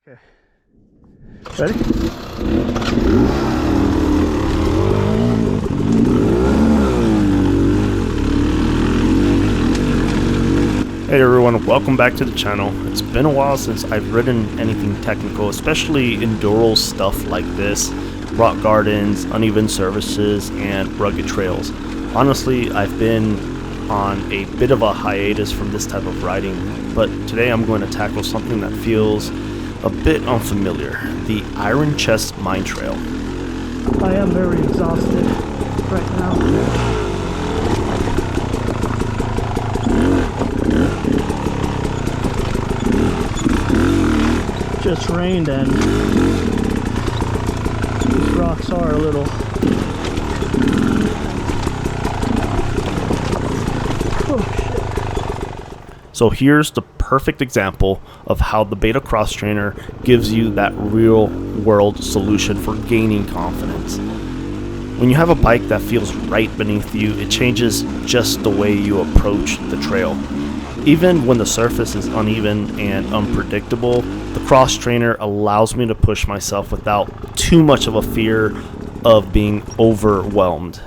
Okay. Ready? Hey everyone, welcome back to the channel. It's been a while since I've ridden anything technical, especially enduro stuff like this, rock gardens, uneven surfaces, and rugged trails. Honestly, I've been on a bit of a hiatus from this type of riding, but today I'm going to tackle something that feels a bit unfamiliar, the Iron Chest Mine Trail. I am very exhausted right now. Just rained and these rocks are a little So here's the perfect example of how the Beta Cross Trainer gives you that real world solution for gaining confidence. When you have a bike that feels right beneath you, it changes just the way you approach the trail. Even when the surface is uneven and unpredictable, the Cross Trainer allows me to push myself without too much of a fear of being overwhelmed.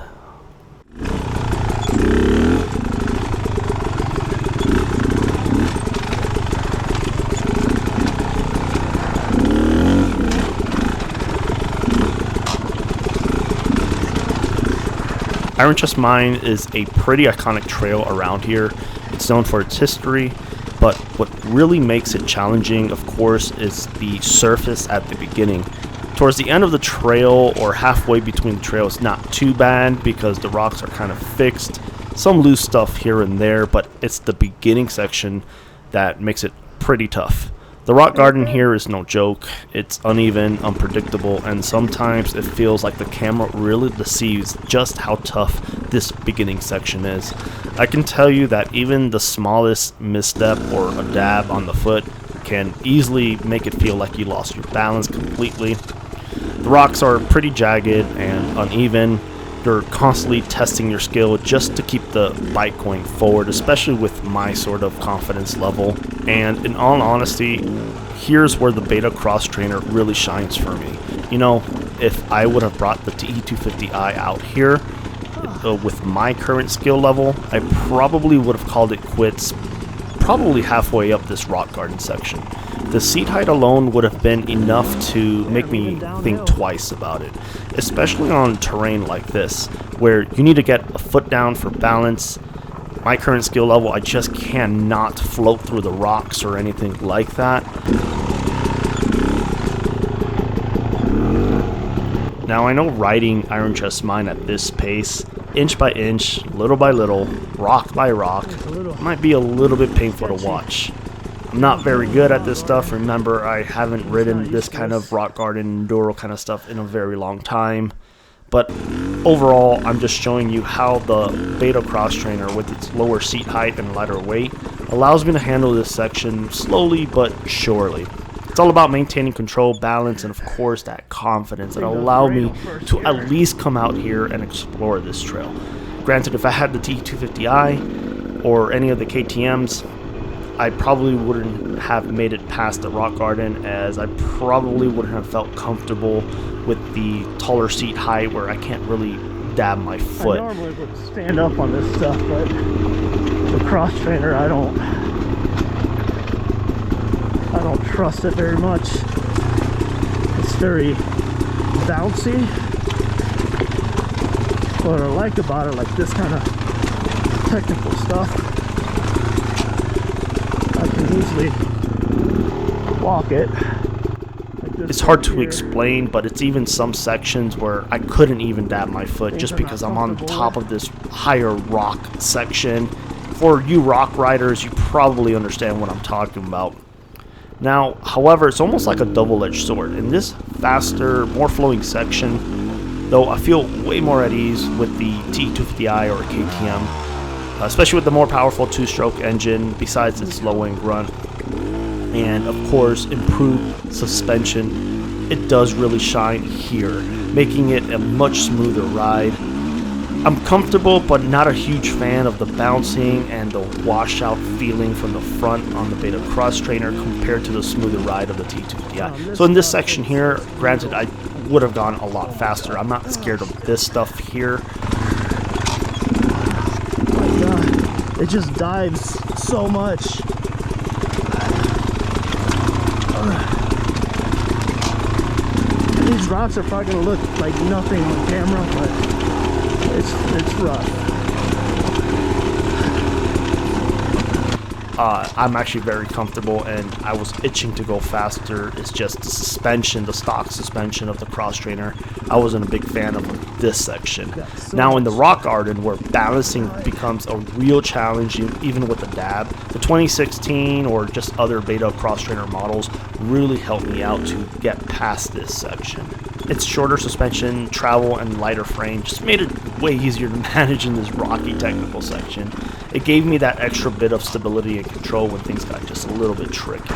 Iron Chest Mine is a pretty iconic trail around here. It's known for its history, but what really makes it challenging, of course, is the surface at the beginning. Towards the end of the trail, or halfway between the trails, not too bad because the rocks are kind of fixed. Some loose stuff here and there, but it's the beginning section that makes it pretty tough. The rock garden here is no joke. It's uneven, unpredictable, and sometimes it feels like the camera really deceives just how tough this beginning section is. I can tell you that even the smallest misstep or a dab on the foot can easily make it feel like you lost your balance completely. The rocks are pretty jagged and uneven. You're constantly testing your skill just to keep the bike going forward, especially with my sort of confidence level. And in all honesty, here's where the Beta Cross Trainer really shines for me. You know, if I would have brought the TE250i out here with my current skill level, I probably would have called it quits probably halfway up this rock garden section. The seat height alone would have been enough to make me think twice about it, especially on terrain like this, where you need to get a foot down for balance. My current skill level, I just cannot float through the rocks or anything like that. Now I know riding Iron Chest Mine at this pace, inch by inch, little by little, rock by rock, might be a little bit painful to watch. I'm not very good at this stuff. Remember, I haven't ridden this kind of rock garden enduro kind of stuff in a very long time. But overall, I'm just showing you how the Beta Cross Trainer, with its lower seat height and lighter weight, allows me to handle this section slowly but surely. It's all about maintaining control, balance, and of course that confidence that allow me to at least come out here and explore this trail. Granted, if I had the T250i or any of the KTMs, I probably wouldn't have made it past the rock garden, as I probably wouldn't have felt comfortable with the taller seat height where I can't really dab my foot. I normally would stand up on this stuff, but the Cross Trainer, I don't trust it very much. It's very bouncy. What I like about it, like this kind of technical stuff, I can easily walk it. It's hard to explain, but it's even some sections where I couldn't even dab my foot just because I'm on top of this higher rock section. For you rock riders, you probably understand what I'm talking about. Now, however, it's almost like a double-edged sword. In this faster, more flowing section, though, I feel way more at ease with the T250i or KTM, especially with the more powerful two-stroke engine, besides its low-end grunt. And of course, improved suspension. It does really shine here, making it a much smoother ride. I'm comfortable, but not a huge fan of the bouncing and the washout feeling from the front on the Beta Cross Trainer compared to the smoother ride of the T250i. So in this section here, granted, I would have gone a lot faster. I'm not scared of this stuff here. Oh my God, it just dives so much. These rocks are probably gonna look like nothing on camera, but it's rough. I'm actually very comfortable, and I was itching to go faster. It's just the suspension, the stock suspension of the Cross Trainer. I wasn't a big fan of this section. Now in the Rock Garden, where balancing becomes a real challenge, even with the dab, the 2016 or just other Beta Cross Trainer models really helped me out to get past this section. Its shorter suspension, travel, and lighter frame just made it way easier to manage in this rocky technical section. It gave me that extra bit of stability and control when things got just a little bit tricky.